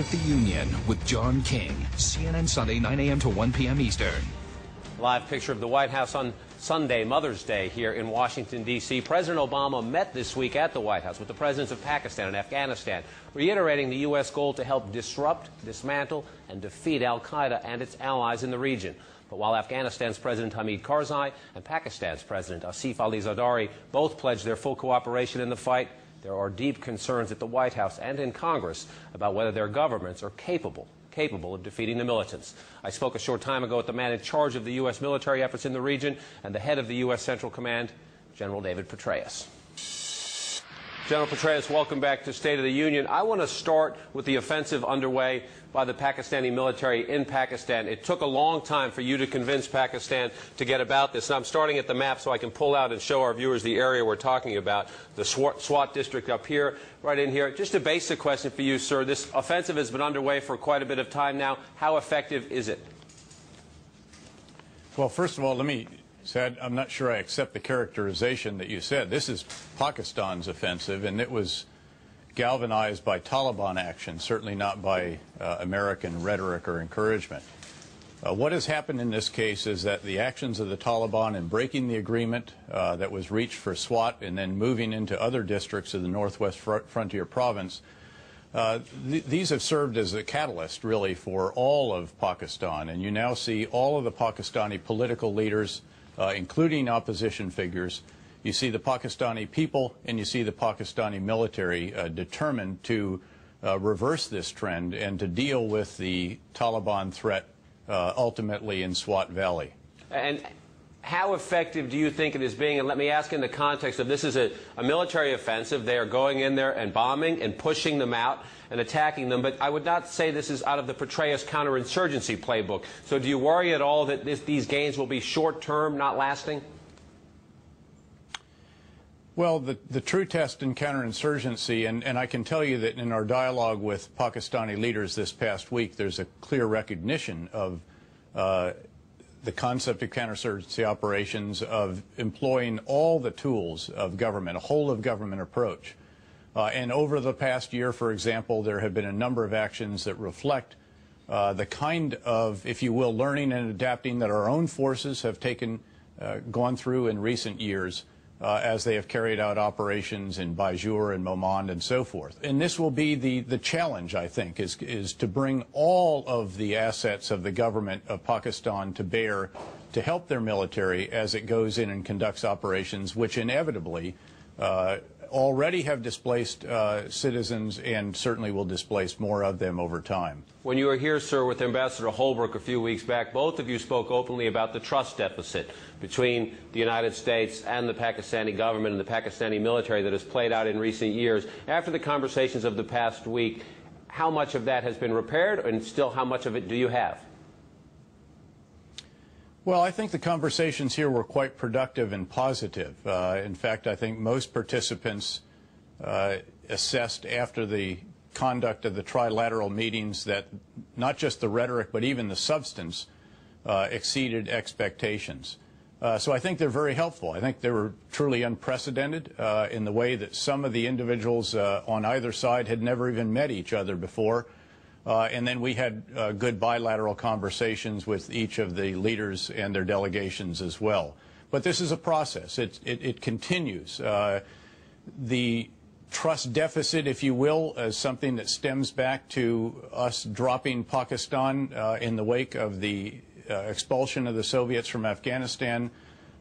of the Union with John King. CNN Sunday, 9 a.m. to 1 p.m. Eastern. Live picture of the White House on Sunday, Mother's Day, here in Washington, D.C. President Obama met this week at the White House with the presidents of Pakistan and Afghanistan, reiterating the U.S. goal to help disrupt, dismantle, and defeat Al-Qaeda and its allies in the region. But while Afghanistan's President Hamid Karzai and Pakistan's President Asif Ali Zardari both pledged their full cooperation in the fight, there are deep concerns at the White House and in Congress about whether their governments are capable of defeating the militants. I spoke a short time ago with the man in charge of the U.S. military efforts in the region and the head of the U.S. Central Command, General David Petraeus. General Petraeus, welcome back to State of the Union. I want to start with the offensive underway by the Pakistani military in Pakistan. It took a long time for you to convince Pakistan to get about this. And I'm starting at the map so I can pull out and show our viewers the area we're talking about, the SWAT district up here, right in here. Just a basic question for you, sir. This offensive has been underway for quite a bit of time now. How effective is it? Well, first of all, let me say I'm not sure I accept the characterization that you said. This is Pakistan's offensive, and it was galvanized by Taliban action, certainly not by American rhetoric or encouragement. What has happened in this case is that the actions of the Taliban in breaking the agreement that was reached for SWAT and then moving into other districts of the Northwest Frontier Province, these have served as a catalyst, really, for all of Pakistan. And you now see all of the Pakistani political leaders, including opposition figures. You see the Pakistani people and you see the Pakistani military determined to reverse this trend and to deal with the Taliban threat ultimately in Swat Valley. And how effective do you think it is being? And let me ask in the context of this is a military offensive. They are going in there and bombing and pushing them out and attacking them. But I would not say this is out of the Petraeus counterinsurgency playbook. So do you worry at all that these gains will be short-term, not lasting? Well, the true test in counterinsurgency, and I can tell you that in our dialogue with Pakistani leaders this past week, there's a clear recognition of the concept of counterinsurgency operations, of employing all the tools of government, a whole-of-government approach. And over the past year, for example, there have been a number of actions that reflect the kind of, if you will, learning and adapting that our own forces have gone through in recent years as they have carried out operations in Bajur and Momand and so forth. And this will be the challenge, I think, is to bring all of the assets of the government of Pakistan to bear to help their military as it goes in and conducts operations which inevitably already have displaced citizens and certainly will displace more of them over time. When you were here, sir, with Ambassador Holbrooke a few weeks back, both of you spoke openly about the trust deficit between the United States and the Pakistani government and the Pakistani military that has played out in recent years. After the conversations of the past week, how much of that has been repaired, and still how much of it do you have? Well, I think the conversations here were quite productive and positive. In fact, I think most participants assessed after the conduct of the trilateral meetings that not just the rhetoric but even the substance exceeded expectations. So I think they're very helpful. I think they were truly unprecedented in the way that some of the individuals on either side had never even met each other before. And then we had good bilateral conversations with each of the leaders and their delegations as well. But this is a process. It continues. The trust deficit, if you will, is something that stems back to us dropping Pakistan in the wake of the expulsion of the Soviets from Afghanistan.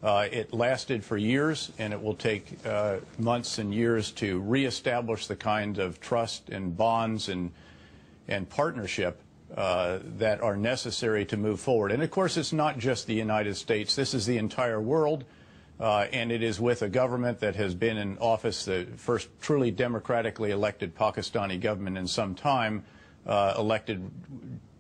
It lasted for years, and it will take months and years to reestablish the kind of trust and bonds and partnership that are necessary to move forward. And of course, it's not just the United States. This is the entire world, and it is with a government that has been in office, the first truly democratically elected Pakistani government in some time, elected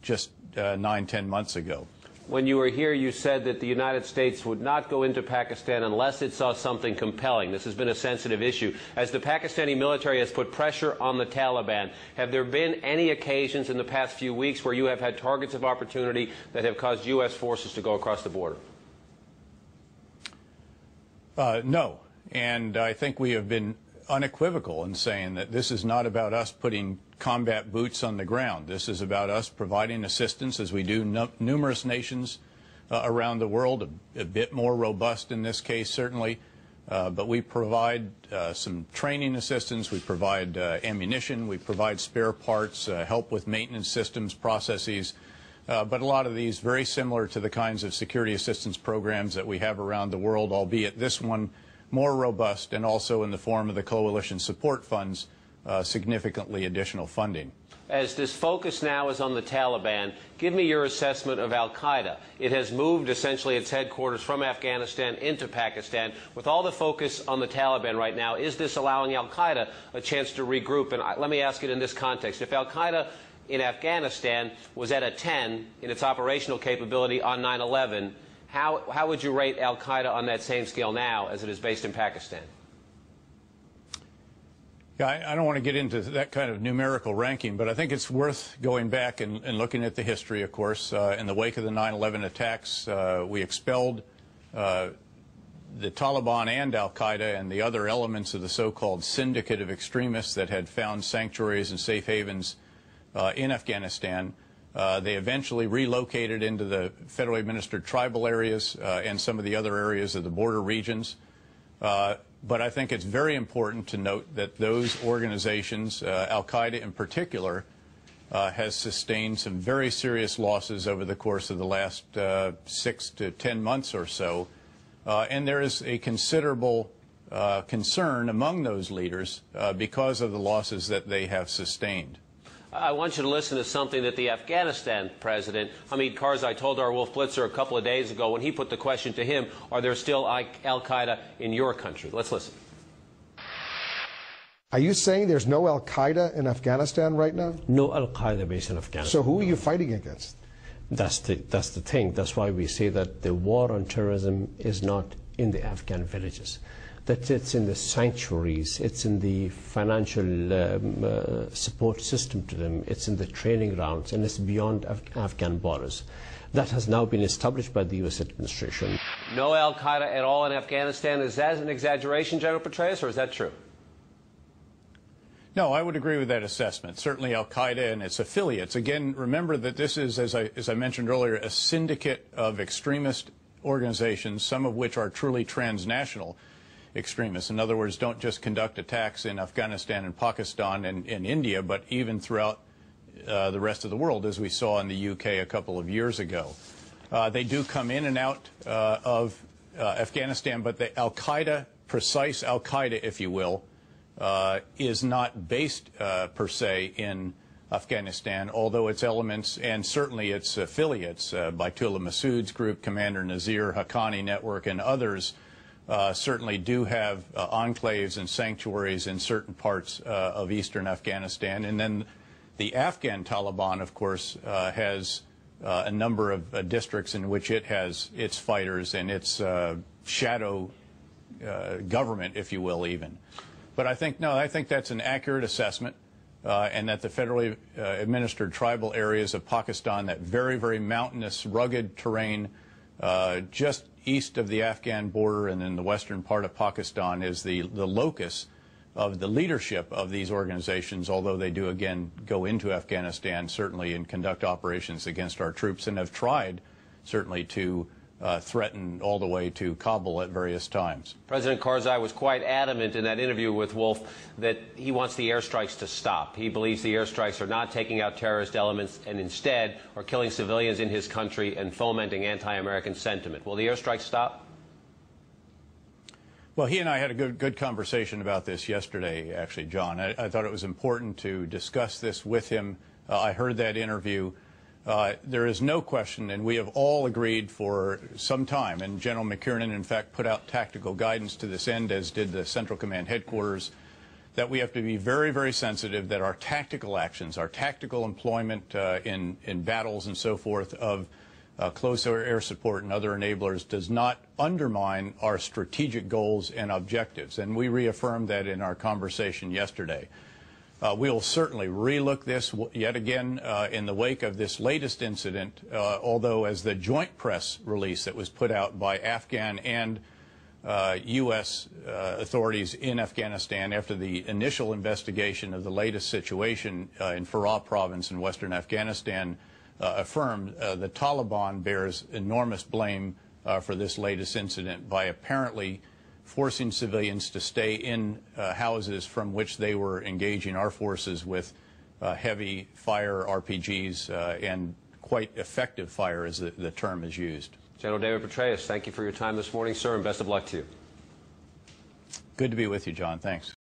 just 9-10 months ago. When you were here, you said that the United States would not go into Pakistan unless it saw something compelling. This has been a sensitive issue. As the Pakistani military has put pressure on the Taliban, have there been any occasions in the past few weeks where you have had targets of opportunity that have caused U.S. forces to go across the border? No. And I think we have been unequivocal in saying that this is not about us putting combat boots on the ground. This is about us providing assistance, as we do numerous nations around the world, a bit more robust in this case, certainly. But we provide some training assistance, we provide ammunition, we provide spare parts, help with maintenance systems, processes, but a lot of these very similar to the kinds of security assistance programs that we have around the world, albeit this one more robust and also in the form of the coalition support funds, significantly additional funding. As this focus now is on the Taliban, give me your assessment of Al-Qaeda. It has moved essentially its headquarters from Afghanistan into Pakistan. With all the focus on the Taliban right now, is this allowing Al-Qaeda a chance to regroup? And let me ask it in this context. If Al-Qaeda in Afghanistan was at a 10 in its operational capability on 9/11, how would you rate Al-Qaeda on that same scale now as it is based in Pakistan? Yeah, I don't want to get into that kind of numerical ranking, but I think it's worth going back and looking at the history, of course. In the wake of the 9/11 attacks, we expelled the Taliban and Al-Qaeda and the other elements of the so-called syndicate of extremists that had found sanctuaries and safe havens in Afghanistan. They eventually relocated into the federally administered tribal areas and some of the other areas of the border regions. But I think it's very important to note that those organizations, Al-Qaeda in particular, has sustained some very serious losses over the course of the last 6 to 10 months or so. And there is a considerable concern among those leaders because of the losses that they have sustained. I want you to listen to something that the Afghanistan president, Hamid Karzai, told our Wolf Blitzer a couple of days ago when he put the question to him, are there still Al-Qaeda in your country? Let's listen. Are you saying there's no Al-Qaeda in Afghanistan right now? No Al-Qaeda based in Afghanistan. So who are you fighting against? That's the thing. That's why we say that the war on terrorism is not in the Afghan villages. That it's in the sanctuaries, it's in the financial support system to them, it's in the training grounds, and it's beyond Afghan borders. That has now been established by the U.S. administration. No Al-Qaeda at all in Afghanistan. Is that an exaggeration, General Petraeus, or is that true? No, I would agree with that assessment. Certainly Al-Qaeda and its affiliates. Again, remember that this is, as I mentioned earlier, a syndicate of extremist organizations, some of which are truly transnational extremists. In other words, don't just conduct attacks in Afghanistan and Pakistan and India, but even throughout the rest of the world, as we saw in the UK a couple of years ago. They do come in and out of Afghanistan, but the Al-Qaeda, precise Al-Qaeda, if you will, is not based per se in Afghanistan, although its elements and certainly its affiliates, Baitullah Masood's group, Commander Nazir, Haqqani Network, and others, certainly do have enclaves and sanctuaries in certain parts of eastern Afghanistan. And then the Afghan Taliban, of course, has a number of districts in which it has its fighters and its shadow government, if you will, even. But I think that's an accurate assessment, and that the federally administered tribal areas of Pakistan, that very, very mountainous, rugged terrain just east of the Afghan border and in the western part of Pakistan, is the locus of the leadership of these organizations, although they do, again, go into Afghanistan, certainly, and conduct operations against our troops, and have tried, certainly, to threaten all the way to Kabul at various times. President Karzai was quite adamant in that interview with Wolf that he wants the airstrikes to stop. He believes the airstrikes are not taking out terrorist elements and instead are killing civilians in his country and fomenting anti-American sentiment. Will the airstrikes stop? Well, he and I had a good conversation about this yesterday, actually, John. I thought it was important to discuss this with him. I heard that interview. There is no question, and we have all agreed for some time, and General McKiernan, in fact, put out tactical guidance to this end, as did the Central Command Headquarters, that we have to be very, very sensitive that our tactical actions, our tactical employment in battles and so forth of close air support and other enablers does not undermine our strategic goals and objectives. And we reaffirmed that in our conversation yesterday. We will certainly relook this yet again in the wake of this latest incident, although as the joint press release that was put out by Afghan and U.S. Authorities in Afghanistan, after the initial investigation of the latest situation in Farah province in western Afghanistan, affirmed the Taliban bears enormous blame for this latest incident by apparently forcing civilians to stay in houses from which they were engaging our forces with heavy fire, RPGs, and quite effective fire, as the term is used. General David Petraeus, thank you for your time this morning, sir, and best of luck to you. Good to be with you, John. Thanks.